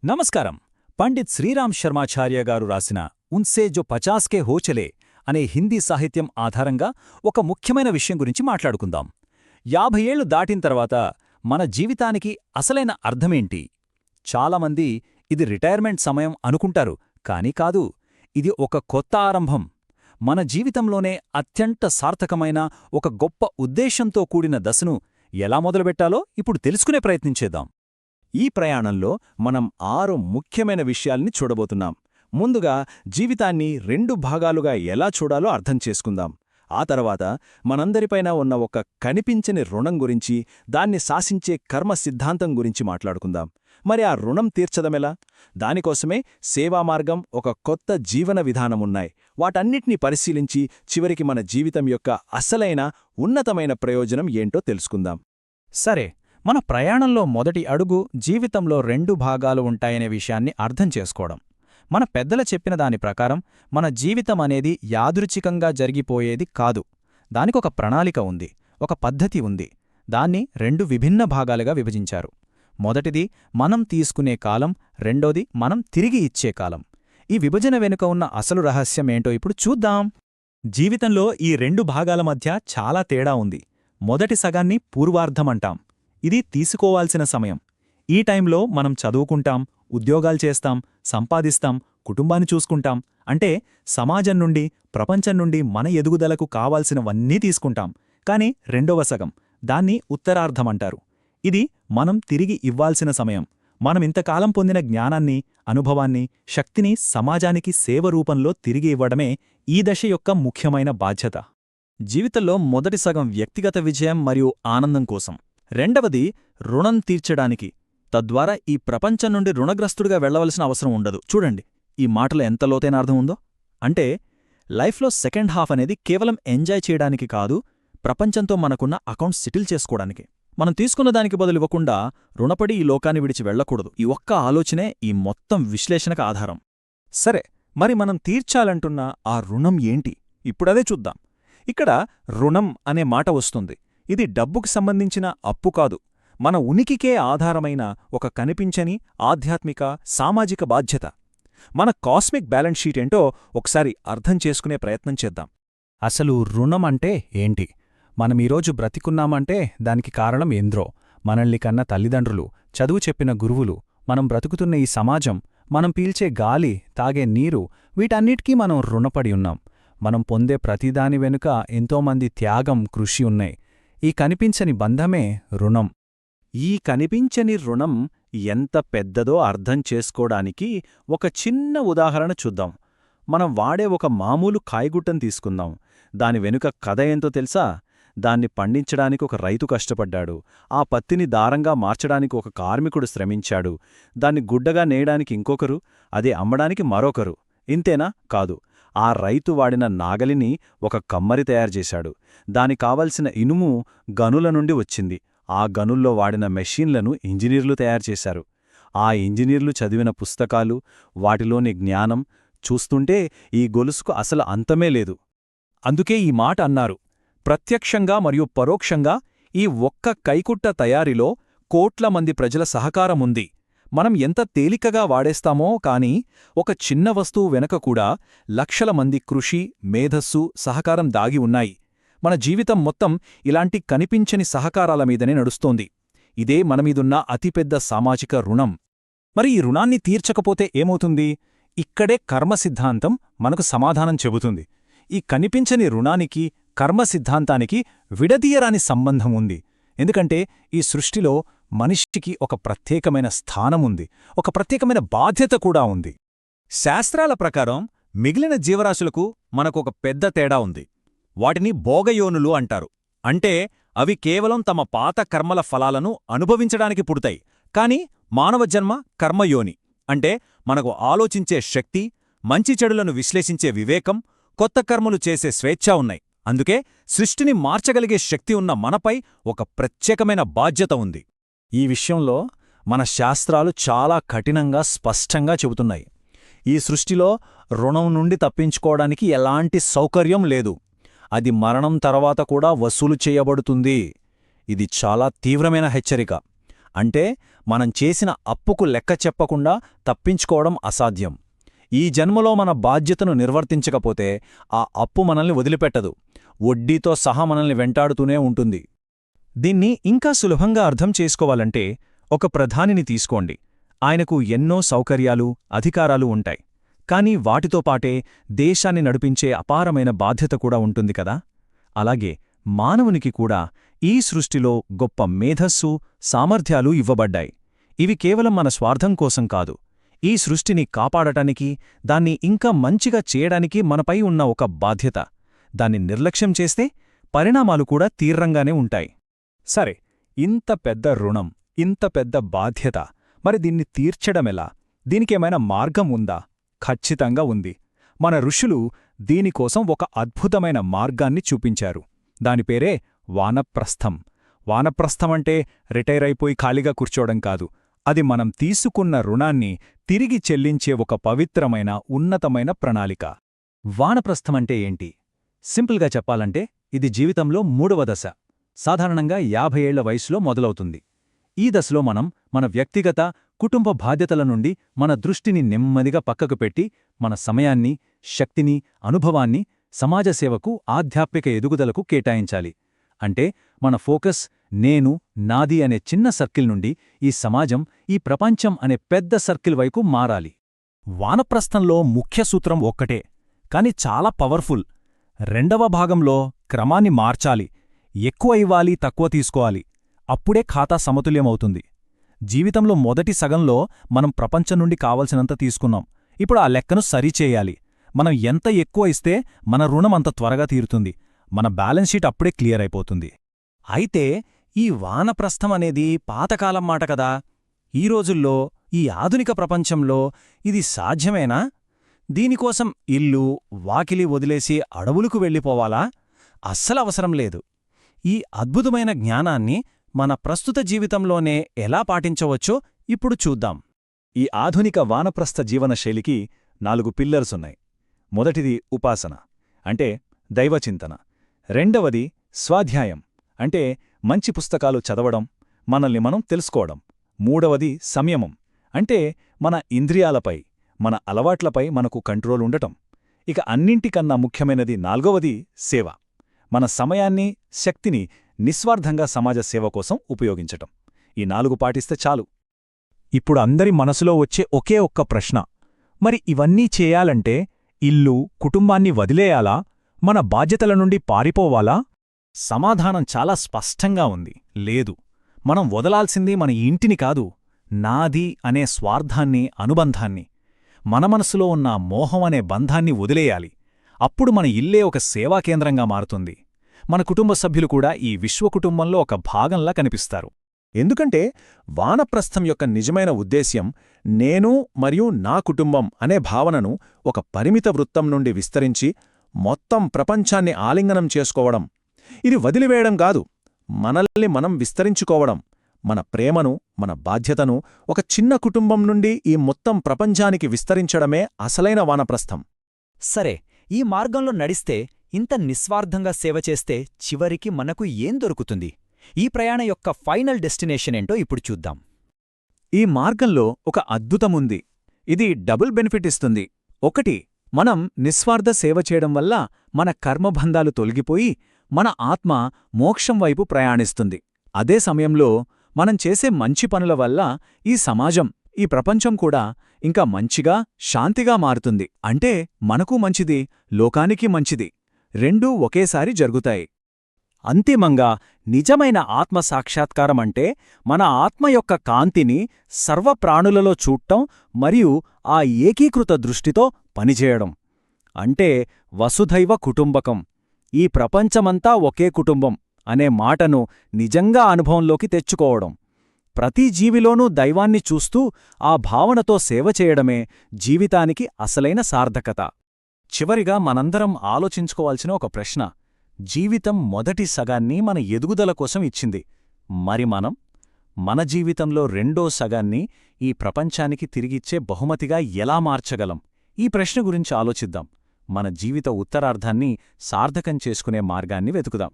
నమస్కారం. పండిత్ శ్రీరామ్ శర్మాచార్య గారు రాసిన ఉన్సే జో 50 కే హో చలే అనే హిందీ సాహిత్యం ఆధారంగా ఒక ముఖ్యమైన విషయం గురించి మాట్లాడుకుందాం. 50 ఏళ్లు దాటిన తర్వాత మన జీవితానికి అసలైన అర్థమేంటి? చాలామంది ఇది రిటైర్మెంట్ సమయం అనుకుంటారు, కానీ కాదు. ఇది ఒక కొత్త ఆరంభం. మన జీవితంలోనే అత్యంత సార్థకమైన ఒక గొప్ప ఉద్దేశంతో కూడిన దశను ఎలా మొదలుపెట్టాలో ఇప్పుడు తెలుసుకునే ప్రయత్నించేద్దాం. ఈ ప్రయాణంలో మనం 6 ముఖ్యమైన విషయాల్ని చూడబోతున్నాం. ముందుగా జీవితాన్ని 2 భాగాలుగా ఎలా చూడాలో అర్థం చేసుకుందాం. ఆ తర్వాత మనందరిపైన ఉన్న ఒక కనిపించని రుణం గురించి, దాన్ని శాసించే కర్మ సిద్ధాంతం గురించి మాట్లాడుకుందాం. మరి ఆ రుణం తీర్చదమెలా? దానికోసమే సేవామార్గం, ఒక కొత్త జీవన విధానమున్నాయి. వాటన్నిటినీ పరిశీలించి చివరికి మన జీవితం యొక్క అసలైన ఉన్నతమైన ప్రయోజనం ఏంటో తెలుసుకుందాం. సరే, మన ప్రయాణంలో మొదటి అడుగు జీవితంలో 2 భాగాలు ఉంటాయనే విషయాన్ని అర్థం చేసుకోవడం. మన పెద్దలు చెప్పిన దాని ప్రకారం మన జీవితం అనేది యాదృచ్ఛికంగా జరిగిపోయేది కాదు. దానికొక ప్రణాళిక ఉంది, ఒక పద్ధతి ఉంది. దాన్ని 2 విభిన్న భాగాలుగా విభజించారు. మొదటిది మనం తీసుకునే కాలం, రెండోది మనం తిరిగి ఇచ్చే కాలం. ఈ విభజన వెనుక ఉన్న అసలు రహస్యమేంటో ఇప్పుడు చూద్దాం. జీవితంలో ఈ 2 భాగాల మధ్య చాలా తేడా ఉంది. మొదటి సగాన్ని పూర్వార్ధమంటాం. ఇది తీసుకోవాల్సిన సమయం. ఈ టైంలో మనం చదువుకుంటాం, ఉద్యోగాలు చేస్తాం, సంపాదిస్తాం, కుటుంబాన్ని చూసుకుంటాం. అంటే సమాజం నుండి, ప్రపంచం నుండి మన ఎదుగుదలకు కావాల్సినవన్నీ తీసుకుంటాం. కాని రెండవ సగం, దాన్ని ఉత్తరార్ధమంటారు. ఇది మనం తిరిగి ఇవ్వాల్సిన సమయం. మనమింతకాలం పొందిన జ్ఞానాన్ని, అనుభవాన్ని, శక్తిని సమాజానికి సేవ రూపంలో తిరిగి ఇవ్వడమే ఈ దశ యొక్క ముఖ్యమైన బాధ్యత. జీవితంలో మొదటి సగం వ్యక్తిగత విజయం మరియు ఆనందం కోసం, రెండవది రుణం తీర్చడానికి. తద్వారా ఈ ప్రపంచం నుండి రుణగ్రస్తుడిగా వెళ్లవలసిన అవసరం ఉండదు. చూడండి, ఈ మాటలో ఎంత లోతైన అర్థం ఉందో. అంటే లైఫ్లో సెకండ్ హాఫ్ అనేది కేవలం ఎంజాయ్ చేయడానికి కాదు, ప్రపంచంతో మనకున్న అకౌంట్స్ సెటిల్ చేసుకోవడానికి. మనం తీసుకున్న దానికి బదులివ్వకుండా రుణపడి ఈ లోకాన్ని విడిచి వెళ్లకూడదు. ఈ ఒక్క ఆలోచనే ఈ మొత్తం విశ్లేషణకు ఆధారం. సరే, మరి మనం తీర్చాలంటున్న ఆ రుణం ఏంటి? ఇప్పుడదే చూద్దాం. ఇక్కడ రుణం అనే మాట వస్తుంది. ఇది డబ్బుకు సంబంధించిన అప్పు కాదు, మన ఉనికికే ఆధారమైన ఒక కనిపించని ఆధ్యాత్మిక, సామాజిక బాధ్యత. మన కాస్మిక్ బ్యాలెన్స్ షీట్ ఏంటో ఒకసారి అర్థం చేసుకునే ప్రయత్నం చేద్దాం. అసలు రుణం అంటే ఏంటి? మనమీరోజు బ్రతికున్నామంటే దానికి కారణం ఎంద్రో. మనల్ని కన్న తల్లిదండ్రులు, చదువు చెప్పిన గురువులు, మనం బ్రతుకుతున్న ఈ సమాజం, మనం పీల్చే గాలి, తాగే నీరు, వీటన్నిటికీ మనం రుణపడి ఉన్నాం. మనం పొందే ప్రతిదాని వెనుక ఎంతోమంది త్యాగం, కృషి ఉన్నాయి. ఈ కనిపించని బంధమే రుణం. ఈ కనిపించని రుణం ఎంత పెద్దదో అర్థం చేసుకోడానికి ఒక చిన్న ఉదాహరణ చూద్దాం. మనం వాడే ఒక మామూలు కాయగుట్టం తీసుకుందాం. దాని వెనుక కథ ఏంతో తెలుసా? దాన్ని పండించడానికి ఒక రైతు కష్టపడ్డాడు, ఆ పత్తిని దారంగా మార్చడానికి ఒక కార్మికుడు శ్రమించాడు, దాన్ని గుడ్డగా నేయడానికి ఇంకొకరు, అదే అమ్మడానికి మరొకరు. ఇంతేనా? కాదు. ఆ రైతు వాడిన నాగలిని ఒక కమ్మరి తయారుచేశాడు. దాని కావలసిన ఇనుము గనుల నుండి వచ్చింది. ఆ గనుల్లో వాడిన మెషీన్లను ఇంజనీర్లు తయారుచేశారు. ఆ ఇంజనీర్లు చదివిన పుస్తకాలు, వాటిలోని జ్ఞానం చూస్తుంటే ఈ గొలుసుకు అసలు అంతమే లేదు. అందుకే ఈ మాట అన్నారు, ప్రత్యక్షంగా మరియు పరోక్షంగా ఈ ఒక్క కైకుట్ట తయారీలో కోట్ల మంది ప్రజల సహకారముంది. మనం ఎంత తేలికగా వాడేస్తామో కాని ఒక చిన్న వస్తువు వెనక కూడా లక్షల మంది కృషి, మేధస్సు, సహకారం దాగి ఉన్నాయి. మన జీవితం మొత్తం ఇలాంటి కనిపించని సహకారాల మీదనే నడుస్తోంది. ఇదే మనమీదున్న అతిపెద్ద సామాజిక రుణం. మరి ఈ రుణాన్ని తీర్చకపోతే ఏమవుతుంది? ఇక్కడే కర్మ సిద్ధాంతం మనకు సమాధానం చెబుతుంది. ఈ కనిపించని రుణానికి, కర్మ సిద్ధాంతానికి విడదీయరాని సంబంధం ఉంది. ఎందుకంటే ఈ సృష్టిలో మనిషికి ఒక ప్రత్యేకమైన స్థానముంది, ఒక ప్రత్యేకమైన బాధ్యత కూడా ఉంది. శాస్త్రాల ప్రకారం మిగిలిన జీవరాశులకు మనకొక పెద్ద తేడా ఉంది. వాటిని భోగయోనులు అంటారు. అంటే అవి కేవలం తమ పాత కర్మల ఫలాలను అనుభవించడానికి పుడతాయి. కాని మానవ జన్మ కర్మయోని. అంటే మనకు ఆలోచించే శక్తి, మంచి చెడులను విశ్లేషించే వివేకం, కొత్త కర్మలు చేసే స్వేచ్ఛ ఉన్నాయి. అందుకే సృష్టిని మార్చగలిగే శక్తి ఉన్న మనపై ఒక ప్రత్యేకమైన బాధ్యత ఉంది. ఈ విషయంలో మన శాస్త్రాలు చాలా కఠినంగా, స్పష్టంగా చెబుతున్నాయి. ఈ సృష్టిలో రుణం నుండి తప్పించుకోవడానికి ఎలాంటి సౌకర్యం లేదు. అది మరణం తర్వాత కూడా వసూలు చేయబడుతుంది. ఇది చాలా తీవ్రమైన హెచ్చరిక. అంటే మనం చేసిన అప్పుకు లెక్క చెప్పకుండా తప్పించుకోవడం అసాధ్యం. ఈ జన్మలో మన బాధ్యతను నిర్వర్తించకపోతే ఆ అప్పు మనల్ని వదిలిపెట్టదు, వడ్డీతో సహా మనల్ని వెంటాడుతూనే ఉంటుంది. దీన్ని ఇంకా సులభంగా అర్థం చేసుకోవాలంటే ఒక ప్రధానిని తీసుకోండి. ఆయనకు ఎన్నో సౌకర్యాలు, అధికారాలు ఉంటాయి. కానీ వాటితో పాటే దేశాన్ని నడిపించే అపారమైన బాధ్యత కూడా ఉంటుంది కదా. అలాగే మానవునికి కూడా ఈ సృష్టిలో గొప్ప మేధస్సు, సామర్థ్యాలు ఇవ్వబడ్డాయి. ఇవి కేవలం మన స్వార్థం కోసం కాదు, ఈ సృష్టిని కాపాడటానికి, దాన్ని ఇంకా మంచిగా చేయడానికి మనపై ఉన్న ఒక బాధ్యత. దాన్ని నిర్లక్ష్యం చేస్తే పరిణామాలు కూడా తీవ్రంగానే ఉంటాయి. సరే, ఇంత పెద్ద రుణం, ఇంత పెద్ద బాధ్యత, మరి దీన్ని తీర్చడమెలా? దీనికేమైనా మార్గం ఉందా? ఖచ్చితంగా ఉంది. మన ఋషులు దీనికోసం ఒక అద్భుతమైన మార్గాన్ని చూపించారు. దాని పేరే వానప్రస్థం. వానప్రస్థమంటే రిటైర్ అయిపోయి ఖాళీగా కూర్చోవడం కాదు. అది మనం తీసుకున్న రుణాన్ని తిరిగి చెల్లించే ఒక పవిత్రమైన, ఉన్నతమైన ప్రణాళిక. వానప్రస్థమంటే ఏంటి? సింపుల్గా చెప్పాలంటే ఇది జీవితంలో 3వ దశ. సాధారణంగా 50 ఏళ్ల వయసులో మొదలవుతుంది. ఈ దశలో మనం మన వ్యక్తిగత, కుటుంబ బాధ్యతల నుండి మన దృష్టిని నెమ్మదిగా పక్కకు పెట్టి మన సమయాన్ని, శక్తిని, అనుభవాన్ని సమాజసేవకు, ఆధ్యాత్మిక ఎదుగుదలకు కేటాయించాలి. అంటే మన ఫోకస్ నేను, నాది అనే చిన్న సర్కిల్ నుండి ఈ సమాజం, ఈ ప్రపంచం అనే పెద్ద సర్కిల్ వైపు మారాలి. వానప్రస్థంలో ముఖ్య సూత్రం ఒక్కటే, కాని చాలా పవర్ఫుల్. 2వ భాగంలో క్రమాన్ని మార్చాలి. ఎక్కువ ఇవ్వాలి, తక్కువ తీసుకోవాలి. అప్పుడే ఖాతా సమతుల్యమవుతుంది. జీవితంలో మొదటి సగంలో మనం ప్రపంచం నుండి కావలసినంత తీసుకున్నాం. ఇప్పుడు ఆ లెక్కను సరిచేయాలి. మనం ఎంత ఎక్కువ ఇస్తే మన రుణం అంత త్వరగా తీరుతుంది. మన బ్యాలెన్స్ షీట్ అప్పుడే క్లియర్ అయిపోతుంది. అయితే ఈ వానప్రస్థం అనేది పాతకాలం మాట కదా. ఈ రోజుల్లో, ఈ ఆధునిక ప్రపంచంలో ఇది సాధ్యమేనా? దీనికోసం ఇల్లు, వాకిలి వదిలేసి అడవులకు వెళ్ళిపోవాలా? అస్సలవసరం లేదు. ఈ అద్భుతమైన జ్ఞానాన్ని మన ప్రస్తుత జీవితంలోనే ఎలా పాటించవచ్చో ఇప్పుడు చూద్దాం. ఈ ఆధునిక వానప్రస్థ జీవనశైలికి 4 పిల్లర్సున్నాయి. మొదటిది ఉపాసన, అంటే దైవచింతన. రెండవది స్వాధ్యాయం, అంటే మంచి పుస్తకాలు చదవడం, మనల్ని మనం తెలుసుకోవడం. మూడవది సంయమం, అంటే మన ఇంద్రియాలపై, మన అలవాట్లపై మనకు కంట్రోల్ ఉండటం. ఇక అన్నింటికన్నా ముఖ్యమైనది 4వది సేవ, మన సమయాన్ని, శక్తిని నిస్వార్థంగా సమాజ సేవ కోసం ఉపయోగించటం. ఈ 4 పాటిస్తే చాలు. ఇప్పుడు అందరి మనసులో వచ్చే ఒకే ఒక్క ప్రశ్న, మరి ఇవన్నీ చేయాలంటే ఇల్లు, కుటుంబాన్ని వదిలేయాలా? మన బాధ్యతల నుండి పారిపోవాలా? సమాధానం చాలా స్పష్టంగా ఉంది. లేదు. మనం వదలాల్సింది మన ఇంటిని కాదు, నాది అనే స్వార్థాన్ని, అనుబంధాన్ని. మన మనసులో ఉన్న మోహం అనే బంధాన్ని వదిలేయాలి. అప్పుడు మన ఇల్లే ఒక సేవాకేంద్రంగా మారుతుంది. మన కుటుంబ సభ్యులు కూడా ఈ విశ్వకుటుంబంలో ఒక భాగంలా కనిపిస్తారు. ఎందుకంటే వానప్రస్థం యొక్క నిజమైన ఉద్దేశ్యం నేను మరియు నా కుటుంబం అనే భావనను ఒక పరిమిత వృత్తం నుండి విస్తరించి మొత్తం ప్రపంచాన్ని ఆలింగనం చేసుకోవడం. ఇది వదిలివేయడం కాదు, మనల్ని మనం విస్తరించుకోవడం. మన ప్రేమను, మన బాధ్యతను ఒక చిన్న కుటుంబం నుండి ఈ మొత్తం ప్రపంచానికి విస్తరించడమే అసలైన వానప్రస్థం. సరే, ఈ మార్గంలో నడిస్తే, ఇంత నిస్వార్థంగా సేవ చేస్తే చివరికి మనకు ఏం దొరుకుతుంది? ఈ ప్రయాణం యొక్క ఫైనల్ డెస్టినేషన్ ఏంటో ఇప్పుడు చూద్దాం. ఈ మార్గంలో ఒక అద్భుతముంది. ఇది డబుల్ బెనిఫిట్ ఇస్తుంది. 1, మనం నిస్వార్థ సేవ చేయడం వల్ల మన కర్మబంధాలు తొలగిపోయి మన ఆత్మ మోక్షం వైపు ప్రయాణిస్తుంది. అదే సమయంలో మనం చేసే మంచి పనుల వల్ల ఈ సమాజం, ఈ ప్రపంచం కూడా ఇంకా మంచిగా, శాంతిగా మారుతుంది. అంటే మనకు మంచిది, లోకానికి మంచిది. 2 ఒకేసారి జరుగుతాయి. అంతిమంగా నిజమైన ఆత్మసాక్షాత్కారమంటే మన ఆత్మ యొక్క కాంతిని సర్వప్రాణులలో చూడటం మరియు ఆ ఏకీకృత దృష్టితో పనిచేయడం. అంటే వసుధైవ కుటుంబకం, ఈ ప్రపంచమంతా ఒకే కుటుంబం అనే మాటను నిజంగా అనుభవంలోకి తెచ్చుకోవడం. ప్రతి జీవిలోనూ దైవాన్ని చూస్తూ ఆ భావనతో సేవ చేయడమే జీవితానికి అసలైన సార్థకత. చివరిగా మనందరం ఆలోచించుకోవాల్సిన ఒక ప్రశ్న, జీవితం మొదటి సగాన్ని మన ఎదుగుదల కోసం ఇచ్చింది. మరి మనం మన జీవితంలో 2వ సగాన్ని ఈ ప్రపంచానికి తిరిగిచ్చే బహుమతిగా ఎలా మార్చగలం? ఈ ప్రశ్న గురించి ఆలోచిద్దాం. మన జీవిత ఉత్తరార్ధాన్ని సార్థకం చేసుకునే మార్గాన్ని వెతుకుదాం.